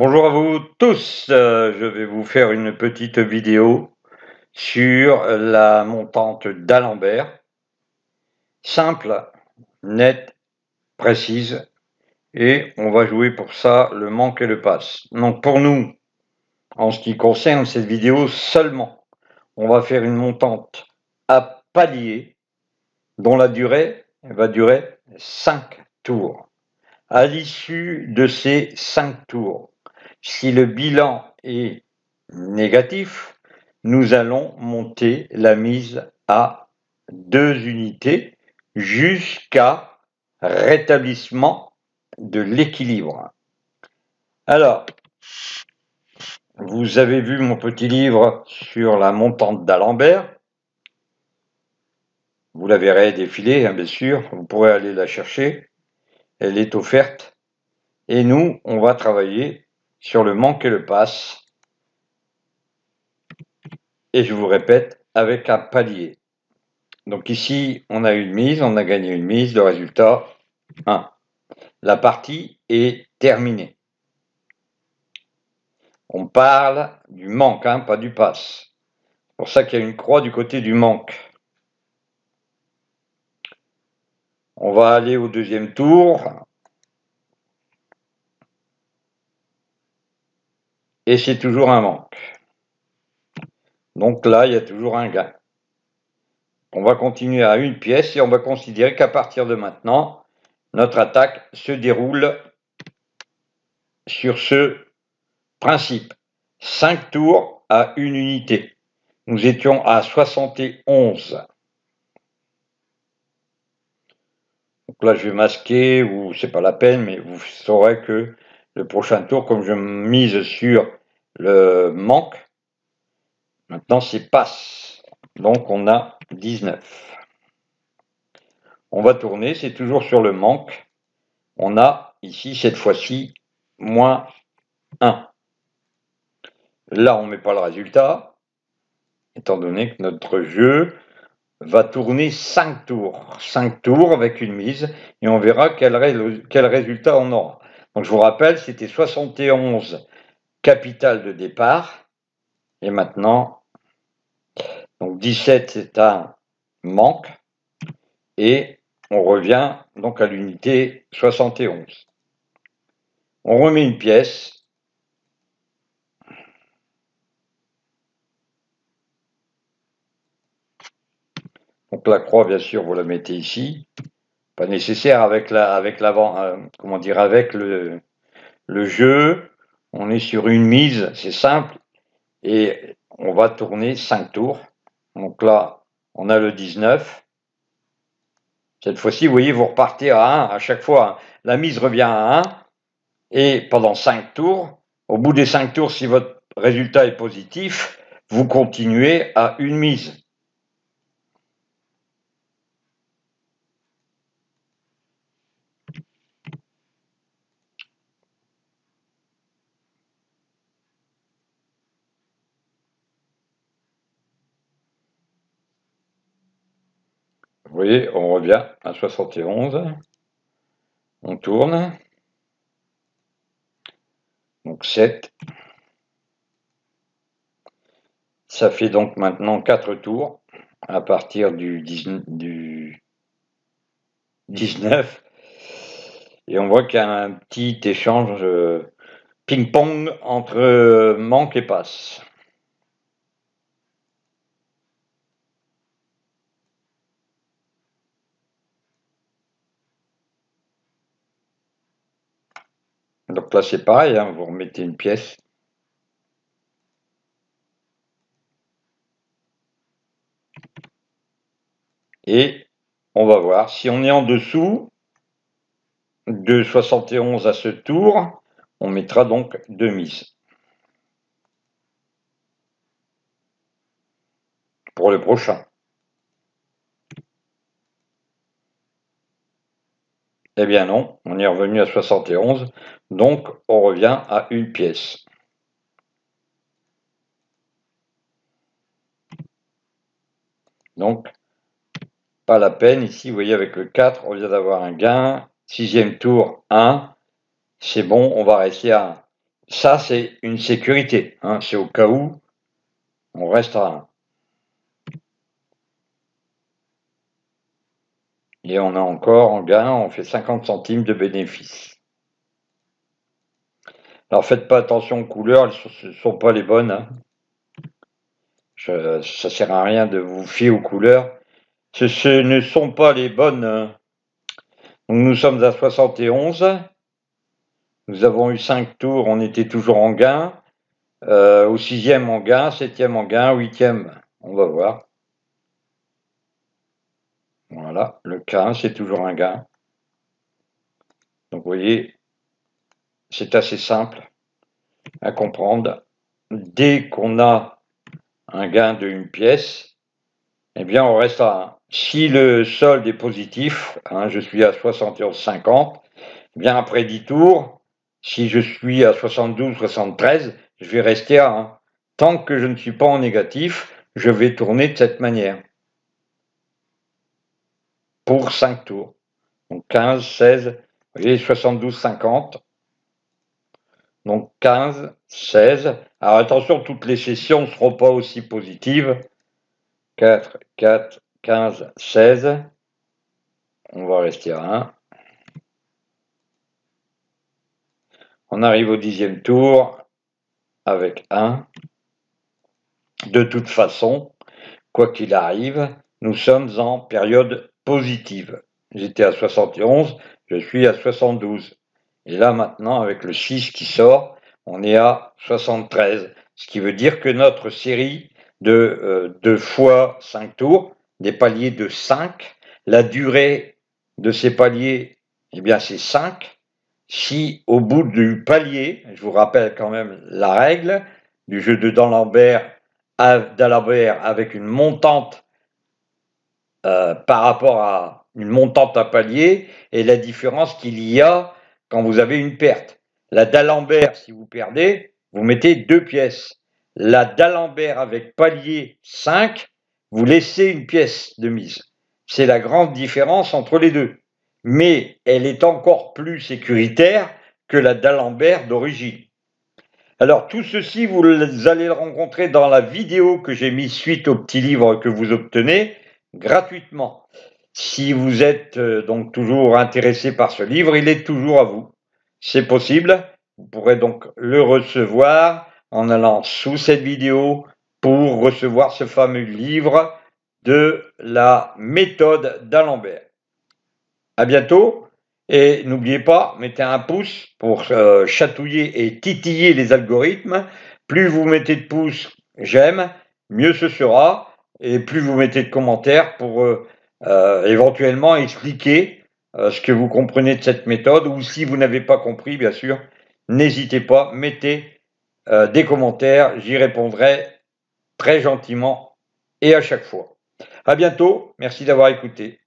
Bonjour à vous tous, je vais vous faire une petite vidéo sur la montante d'Alembert, simple, nette, précise, et on va jouer pour ça le manque et le passe. Donc pour nous, en ce qui concerne cette vidéo seulement, on va faire une montante à palier dont la durée va durer 5 tours. À l'issue de ces 5 tours, si le bilan est négatif, nous allons monter la mise à 2 unités jusqu'à rétablissement de l'équilibre. Alors, vous avez vu mon petit livre sur la montante d'Alembert. Vous la verrez défiler, bien sûr, vous pourrez aller la chercher. Elle est offerte. Et nous, on va travailler sur le manque et le passe. Et je vous répète, avec un palier. Donc ici, on a une mise, on a gagné une mise, le résultat 1. La partie est terminée. On parle du manque, pas du passe. C'est pour ça qu'il y a une croix du côté du manque. On va aller au deuxième tour. Et c'est toujours un manque. Donc là, il y a toujours un gain. On va continuer à une pièce et on va considérer qu'à partir de maintenant, notre attaque se déroule sur ce principe. 5 tours à une unité. Nous étions à 71. Donc là, je vais masquer, ou c'est pas la peine, mais vous saurez que le prochain tour, comme je mise sur le manque, maintenant c'est passe. Donc on a 19. On va tourner, c'est toujours sur le manque. On a ici, cette fois-ci, moins 1. Là, on ne met pas le résultat, étant donné que notre jeu va tourner 5 tours. 5 tours avec une mise, et on verra quel résultat on aura. Donc je vous rappelle, c'était 71 capital de départ, et maintenant, donc 17 c'est un manque, et on revient donc à l'unité 71. On remet une pièce. Donc la croix, bien sûr, vous la mettez ici. Pas nécessaire avec l'avant, comment dire, avec le jeu. On est sur une mise, c'est simple, et on va tourner 5 tours. Donc là, on a le 19. Cette fois-ci, vous voyez, vous repartez à 1 à chaque fois. La mise revient à 1, et pendant 5 tours, au bout des 5 tours, si votre résultat est positif, vous continuez à une mise. Vous voyez, on revient à 71. On tourne. Donc 7. Ça fait donc maintenant 4 tours à partir du 19. Et on voit qu'il y a un petit échange ping-pong entre manque et passe. Donc là c'est pareil, vous remettez une pièce. Et on va voir si on est en dessous de 71 à ce tour, on mettra donc 2 mises. Pour le prochain. Eh bien non, on est revenu à 71, donc on revient à une pièce. Donc, pas la peine, ici, vous voyez, avec le 4, on vient d'avoir un gain. 6e tour, 1. C'est bon, on va rester à 1. Ça, c'est une sécurité, hein, c'est au cas où on reste à 1. Et on a encore en gain, on fait 50 centimes de bénéfice. Alors faites pas attention aux couleurs, elles ne sont pas les bonnes. Hein. Ça sert à rien de vous fier aux couleurs. Ce ne sont pas les bonnes. Donc nous sommes à 71. Nous avons eu 5 tours, on était toujours en gain. Au 6e en gain, 7e en gain, 8e, on va voir. Voilà, le 15, c'est toujours un gain. Donc vous voyez, c'est assez simple à comprendre. Dès qu'on a un gain de une pièce, eh bien on reste à 1. Si le solde est positif, hein, je suis à 71,50, eh bien après 10 tours, si je suis à 72, 73, je vais rester à 1. Tant que je ne suis pas en négatif, je vais tourner de cette manière. Pour 5 tours. Donc 15, 16, vous voyez, 72, 50. Donc 15, 16. Alors attention, toutes les sessions ne seront pas aussi positives. 4, 4, 15, 16. On va rester à 1. On arrive au 10e tour avec 1. De toute façon, quoi qu'il arrive, nous sommes en période positive. J'étais à 71, je suis à 72. Et là maintenant, avec le 6 qui sort, on est à 73. Ce qui veut dire que notre série de 2 fois 5 tours, des paliers de 5, la durée de ces paliers, eh bien c'est 5. Si au bout du palier, je vous rappelle quand même la règle du jeu de d'Alembert avec une montante par rapport à une montante à palier et la différence qu'il y a quand vous avez une perte. La d'Alembert, si vous perdez, vous mettez 2 pièces. La d'Alembert avec palier 5, vous laissez une pièce de mise. C'est la grande différence entre les deux. Mais elle est encore plus sécuritaire que la d'Alembert d'origine. Alors tout ceci, vous allez le rencontrer dans la vidéo que j'ai mise suite au petit livre que vous obtenez gratuitement. Si vous êtes donc toujours intéressé par ce livre, il est toujours à vous. C'est possible, vous pourrez donc le recevoir en allant sous cette vidéo pour recevoir ce fameux livre de la méthode d'Alembert. À bientôt. Et n'oubliez pas, mettez un pouce pour chatouiller et titiller les algorithmes. Plus vous mettez de pouces, j'aime, mieux ce sera. Et plus vous mettez de commentaires pour éventuellement expliquer ce que vous comprenez de cette méthode. Ou si vous n'avez pas compris, bien sûr, n'hésitez pas, mettez des commentaires. J'y répondrai très gentiment et à chaque fois. À bientôt. Merci d'avoir écouté.